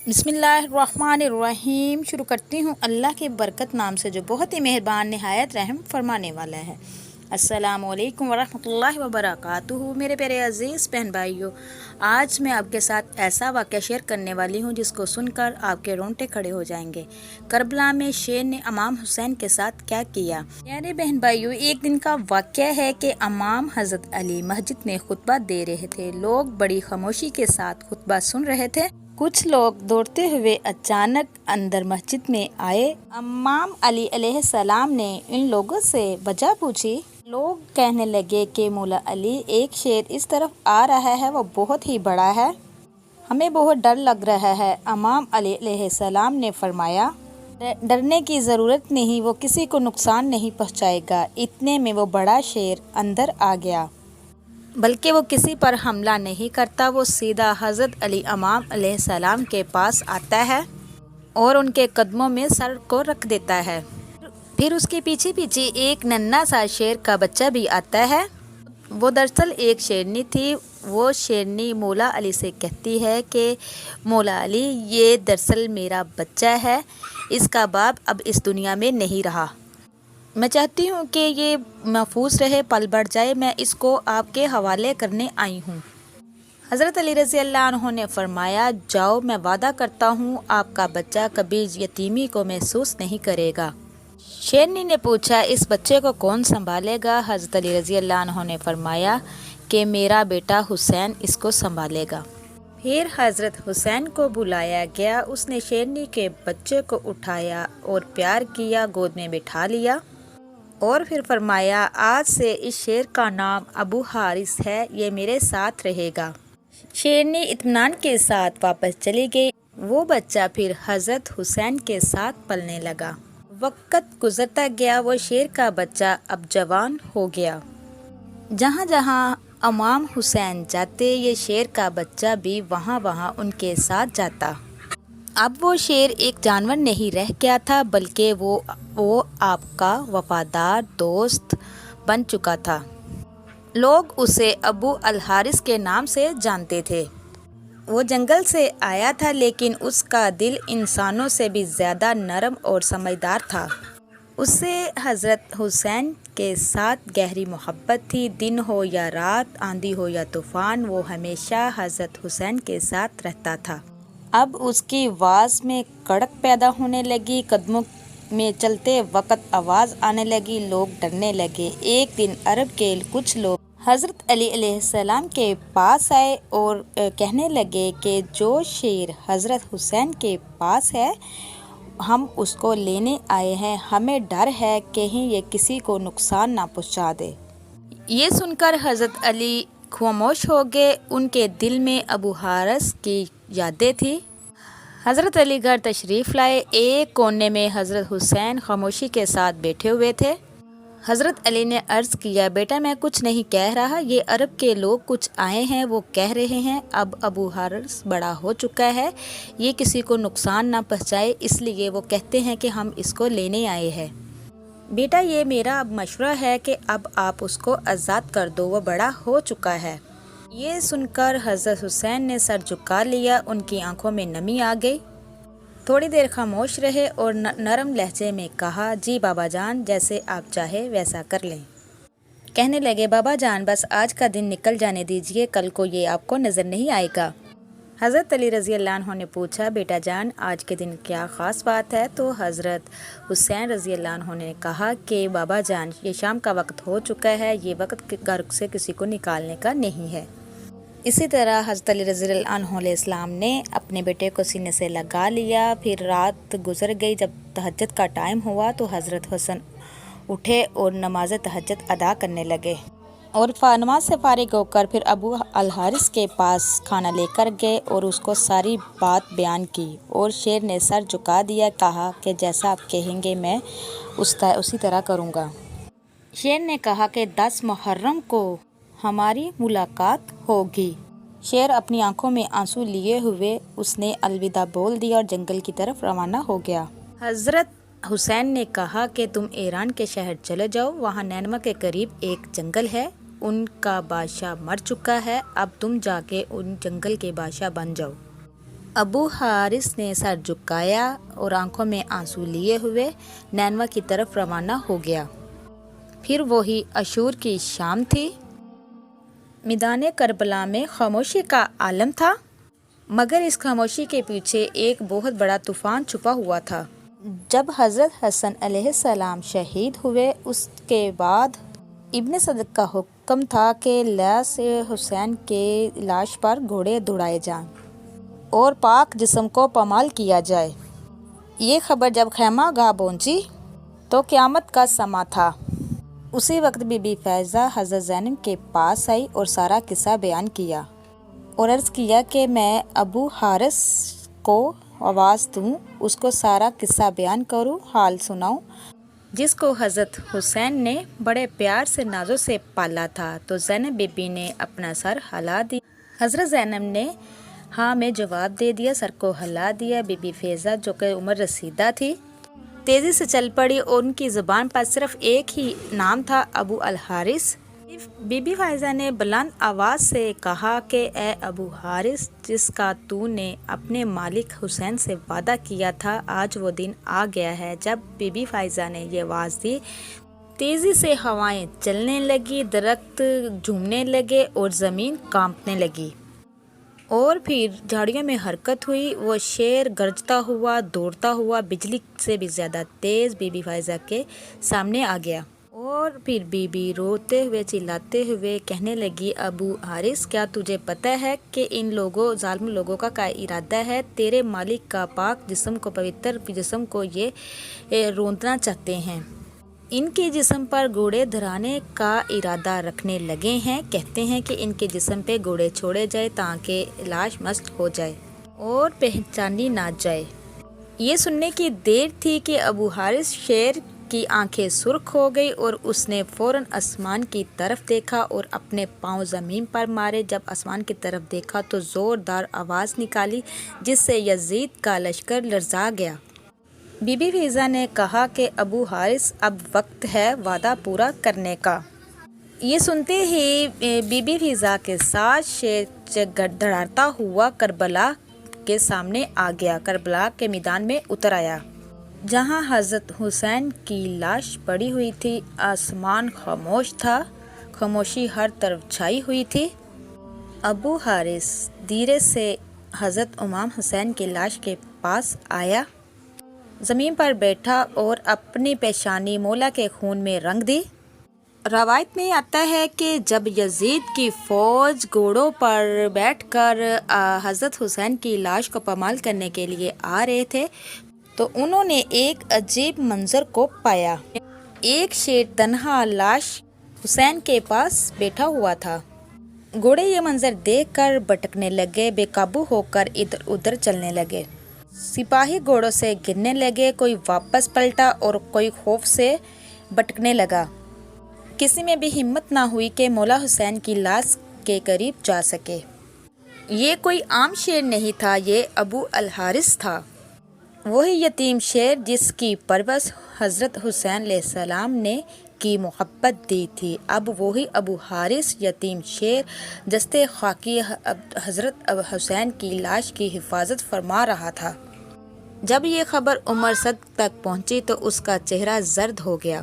बिस्मिल्लाहिर्रहमानिर्रहीम। शुरू करती हूँ अल्लाह के बरकत नाम से जो बहुत ही मेहरबान नहायत रहम फरमाने वाला है। अस्सलामु अलैकुम वरहमतुल्लाहि वबरकातुहू। मेरे प्यारे अज़ीज़ बहन भाइयों, आज मैं आपके साथ ऐसा वाक़या शेयर करने वाली हूँ जिसको सुनकर आपके रोंगटे खड़े हो जाएंगे। करबला में शेर ने इमाम हुसैन के साथ क्या किया। प्यारे बहन भाइयों, एक दिन का वाक़या है कि इमाम हज़रत अली मस्जिद में खुतबा दे रहे थे। लोग बड़ी खामोशी के साथ खुतबा सुन रहे थे। कुछ लोग दौड़ते हुए अचानक अंदर मस्जिद में आए। इमाम अली अलैहिस्सलाम ने इन लोगों से वजह पूछी। लोग कहने लगे कि मौला अली, एक शेर इस तरफ आ रहा है, वो बहुत ही बड़ा है, हमें बहुत डर लग रहा है। इमाम अली अलैहिस्सलाम ने फरमाया, डरने की ज़रूरत नहीं, वो किसी को नुकसान नहीं पहुंचाएगा। इतने में वो बड़ा शेर अंदर आ गया, बल्कि वो किसी पर हमला नहीं करता। वो सीधा हज़रत अली इमाम अलैहिस्सलाम के पास आता है और उनके कदमों में सर को रख देता है। फिर उसके पीछे पीछे एक नन्हा सा शेर का बच्चा भी आता है। वो दरअसल एक शेरनी थी। वो शेरनी मौला अली से कहती है कि मौला अली, ये दरअसल मेरा बच्चा है, इसका बाप अब इस दुनिया में नहीं रहा। मैं चाहती हूँ कि ये महफूज रहे, पल बढ़ जाए, मैं इसको आपके हवाले करने आई हूँ। हज़रत अली रज़ी अल्लाह अन्हु ने फरमाया, जाओ, मैं वादा करता हूँ आपका बच्चा कभी यतीमी को महसूस नहीं करेगा। शेरनी ने पूछा, इस बच्चे को कौन संभालेगा? हज़रत अली रज़ी अल्लाह अन्हु ने फरमाया कि मेरा बेटा हुसैन इसको संभालेगा। फिर हज़रत हुसैन को बुलाया गया। उसने शेरनी के बच्चे को उठाया और प्यार किया, गोद में बिठा लिया और फिर फरमाया, आज से इस शेर का नाम अबू हारिस है, ये मेरे साथ रहेगा। शेरनी इत्मीनान के साथ वापस चली गई। वो बच्चा फिर हज़रत हुसैन के साथ पलने लगा। वक्त गुजरता गया, वो शेर का बच्चा अब जवान हो गया। जहाँ जहाँ इमाम हुसैन जाते, ये शेर का बच्चा भी वहाँ वहाँ उनके साथ जाता। अब वो शेर एक जानवर नहीं रह गया था, बल्कि वो आपका वफादार दोस्त बन चुका था। लोग उसे अबू अल हारिस के नाम से जानते थे। वो जंगल से आया था, लेकिन उसका दिल इंसानों से भी ज़्यादा नरम और समझदार था। उससे हज़रत हुसैन के साथ गहरी मोहब्बत थी। दिन हो या रात, आंधी हो या तूफ़ान, वो हमेशा हज़रत हुसैन के साथ रहता था। अब उसकी आवाज़ में कड़क पैदा होने लगी। कदमों में चलते वक्त आवाज़ आने लगी। लोग डरने लगे। एक दिन अरब के कुछ लोग हज़रत अली अलैहिस्सलाम के पास आए और कहने लगे कि जो शेर हज़रत हुसैन के पास है, हम उसको लेने आए हैं। हमें डर है कहीं ये किसी को नुकसान ना पहुंचा दे। ये सुनकर हज़रत अली खामोश हो गए। उनके दिल में अबू हारिस की यादें थी। हज़रत अली घर तशरीफ़ लाए। एक कोने में हज़रत हुसैन खामोशी के साथ बैठे हुए थे। हज़रत अली ने अर्ज़ किया, बेटा, मैं कुछ नहीं कह रहा, ये अरब के लोग कुछ आए हैं, वो कह रहे हैं अब अबू हारिस बड़ा हो चुका है, ये किसी को नुकसान ना पहुँचाए, इसलिए वो कहते हैं कि हम इसको लेने आए हैं। बेटा, ये मेरा अब मशवरा है कि अब आप उसको आज़ाद कर दो, वो बड़ा हो चुका है। ये सुनकर हज़रत हुसैन ने सर झुका लिया। उनकी आंखों में नमी आ गई। थोड़ी देर खामोश रहे और नरम लहजे में कहा, जी बाबा जान, जैसे आप चाहे वैसा कर लें। कहने लगे, बाबा जान, बस आज का दिन निकल जाने दीजिए, कल को ये आपको नज़र नहीं आएगा। हज़रत अली रज़ी अल्लाह अन्हु ने पूछा, बेटा जान, आज के दिन क्या ख़ास बात है? तो हज़रत हुसैन रज़ी अल्लाह अन्हु ने कहा कि बाबा जान, ये शाम का वक्त हो चुका है, ये वक्त घर से किसी को निकालने का नहीं है। इसी तरह हज़रत अली रज़ी अल्लाह अन्हु अलैहिस्सलाम ने अपने बेटे को सीने से लगा लिया। फिर रात गुजर गई। जब तहज्जुद का टाइम हुआ तो हज़रत हुसैन उठे और नमाज तहज्जुद अदा करने लगे और नमाज से फारिग होकर फिर अबू अल हारिस के पास खाना लेकर गए और उसको सारी बात बयान की। और शेर ने सर झुका दिया, कहा कि जैसा आप कहेंगे मैं उसी तरह करूँगा। शेर ने कहा कि 10 मुहर्रम को हमारी मुलाकात होगी। शेर अपनी आंखों में आंसू लिए हुए उसने अलविदा बोल दिया और जंगल की तरफ रवाना हो गया। हज़रत हुसैन ने कहा कि तुम ईरान के शहर चले जाओ, वहाँ नैनवा के करीब एक जंगल है, उनका बादशाह मर चुका है, अब तुम जाके उन जंगल के बादशाह बन जाओ। ابو حارث نے سر جھکایا اور آنکھوں میں آنسو لیے ہوئے نینوا کی طرف روانہ ہو گیا۔ پھر وہی عاشور کی شام تھی۔ میدان کربلا میں خاموشی کا عالم تھا، مگر اس خاموشی کے پیچھے ایک بہت بڑا طوفان چھپا ہوا تھا۔ جب حضرت حسن علیہ السلام شہید ہوئے، اس کے بعد ابن صدق کا حکم تھا کہ لاش حسین کے لاش پر گھوڑے دوڑائے جائیں اور پاک جسم کو پامال کیا جائے۔ یہ خبر جب خیمہ گاہ پہنچی تو قیامت کا سماں تھا۔ اسی وقت بی بی فائزہ حضرت زینب کے پاس آئی اور سارا قصہ بیان کیا اور عرض کیا کہ میں ابو حارث کو آواز دوں، اس کو سارا قصہ بیان کروں، حال سناؤں، جس کو حضرت حسین نے بڑے پیار سے نازوں سے پالا تھا۔ تو زینب بی بی نے اپنا سر ہلا دیا۔ حضرت زینب نے ہاں میں جواب دے دیا، سر کو ہلا دیا۔ بی بی فائزہ جو کہ عمر رسیدہ تھی، تیزی سے چل پڑی اور ان کی زبان پر صرف ایک ہی نام تھا، ابو الحارث۔ بی بی فائزہ نے بلند آواز سے کہا کہ اے ابو حارث، جس کا تو نے اپنے مالک حسین سے وعدہ کیا تھا، آج وہ دن آ گیا ہے۔ جب بی بی فائزہ نے یہ آواز دی، تیزی سے ہوائیں چلنے لگی، درخت جھومنے لگے اور زمین کانپنے لگی، اور پھر جھاڑیوں میں حرکت ہوئی۔ وہ شیر گرجتا ہوا، دوڑتا ہوا، بجلی سے بھی زیادہ تیز بی بی فائزہ کے سامنے آ گیا، اور پھر بی بی روتے ہوئے چلاتے ہوئے کہنے لگی، ابو حارث، کیا تجھے پتہ ہے کہ ان ظالم لوگوں کا کیا ارادہ ہے؟ تیرے مالک کا پاک جسم کو، پوتر جسم کو یہ روندنا چاہتے ہیں۔ ان کے جسم پر گھوڑے دھرانے کا ارادہ رکھنے لگے ہیں۔ کہتے ہیں کہ ان کے جسم پہ گھوڑے چھوڑے جائے تاکہ لاش مست ہو جائے اور پہچانی نہ جائے۔ یہ سننے کی دیر تھی کہ ابو حارث شیر کی آنکھیں سرخ ہو گئی اور اس نے فوراً آسمان کی طرف دیکھا اور اپنے پاؤں زمین پر مارے۔ جب آسمان کی طرف دیکھا تو زوردار آواز نکالی، جس سے یزید کا لشکر لرزا گیا۔ بی بی فائزہ نے کہا کہ ابو حارث، اب وقت ہے وعدہ پورا کرنے کا۔ یہ سنتے ہی بی بی فائزہ کے ساتھ شیر دھڑاتا ہوا کربلا کے سامنے آ گیا، کربلا کے میدان میں اتر آیا، جہاں حضرت حسین کی لاش پڑی ہوئی تھی۔ آسمان خاموش تھا، خاموشی ہر طرف چھائی ہوئی تھی۔ ابو حارث دھیرے سے حضرت امام حسین کی لاش کے پاس آیا، زمین پر بیٹھا اور اپنی پیشانی مولا کے خون میں رنگ دی۔ روایت میں آتا ہے کہ جب یزید کی فوج گھوڑوں پر بیٹھ کر حضرت حسین کی لاش کو پامال کرنے کے لیے آ رہے تھے تو انہوں نے ایک عجیب منظر کو پایا۔ ایک شیر تنہا لاش حسین کے پاس بیٹھا ہوا تھا۔ گھوڑے یہ منظر دیکھ کر بھٹکنے لگے، بے قابو ہو کر ادھر ادھر چلنے لگے۔ سپاہی گھوڑوں سے گرنے لگے، کوئی واپس پلٹا اور کوئی خوف سے بھٹکنے لگا۔ کسی میں بھی ہمت نہ ہوئی کہ مولا حسین کی لاش کے قریب جا سکے۔ یہ کوئی عام شیر نہیں تھا، یہ ابو الحارث تھا، وہی یتیم شیر جس کی پرورش حضرت حسین علیہ السلام نے کی محبت دی تھی۔ اب وہی ابو حارث یتیم شیر دست خاکی حضرت حسین کی لاش کی حفاظت فرما رہا تھا۔ جب یہ خبر عمر صدق تک پہنچی تو اس کا چہرہ زرد ہو گیا،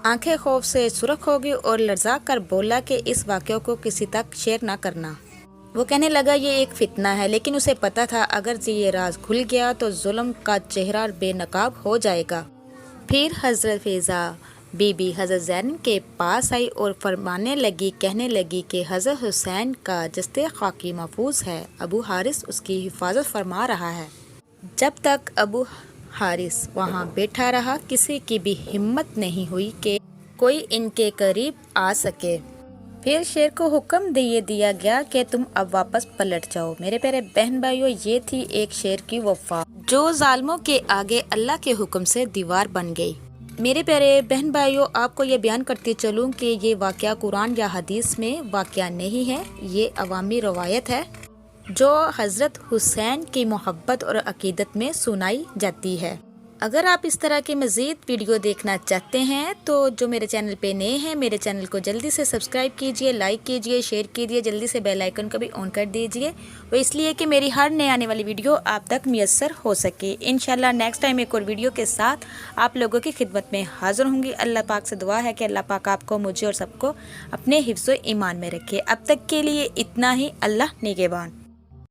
آنکھیں خوف سے سرخ ہو گئی اور لرزا کر بولا کہ اس واقعے کو کسی تک شیئر نہ کرنا۔ وہ کہنے لگا یہ ایک فتنہ ہے، لیکن اسے پتا تھا اگر یہ راز کھل گیا تو ظلم کا چہرہ بے نقاب ہو جائے گا۔ پھر حضرت فائزہ بی بی حضرت زینب کے پاس آئی اور فرمانے لگی، کہنے لگی کہ حضرت حسین کا جسد خاکی محفوظ ہے، ابو حارث اس کی حفاظت فرما رہا ہے۔ جب تک ابو حارث وہاں بیٹھا رہا، کسی کی بھی ہمت نہیں ہوئی کہ کوئی ان کے قریب آ سکے۔ پھر شیر کو حکم دیا گیا کہ تم اب واپس پلٹ جاؤ۔ میرے پیارے بہن بھائیوں، یہ تھی ایک شیر کی وفا جو ظالموں کے آگے اللہ کے حکم سے دیوار بن گئی۔ میرے پیارے بہن بھائیوں، آپ کو یہ بیان کرتی چلوں کہ یہ واقعہ قرآن یا حدیث میں واقعہ نہیں ہے، یہ عوامی روایت ہے جو حضرت حسین کی محبت اور عقیدت میں سنائی جاتی ہے۔ اگر آپ اس طرح کے مزید ویڈیو دیکھنا چاہتے ہیں تو جو میرے چینل پہ نئے ہیں میرے چینل کو جلدی سے سبسکرائب کیجئے، لائک کیجئے، شیئر کیجئے، جلدی سے بیل آئیکن کو بھی آن کر دیجئے، وہ اس لیے کہ میری ہر نئے آنے والی ویڈیو آپ تک میسر ہو سکے۔ انشاءاللہ نیکسٹ ٹائم ایک اور ویڈیو کے ساتھ آپ لوگوں کی خدمت میں حاضر ہوں گی۔ اللہ پاک سے دعا ہے کہ اللہ پاک آپ کو، مجھے اور سب کو اپنے حفظ و ایمان میں رکھے۔ اب تک کے لیے اتنا ہی۔ اللہ نگہبان۔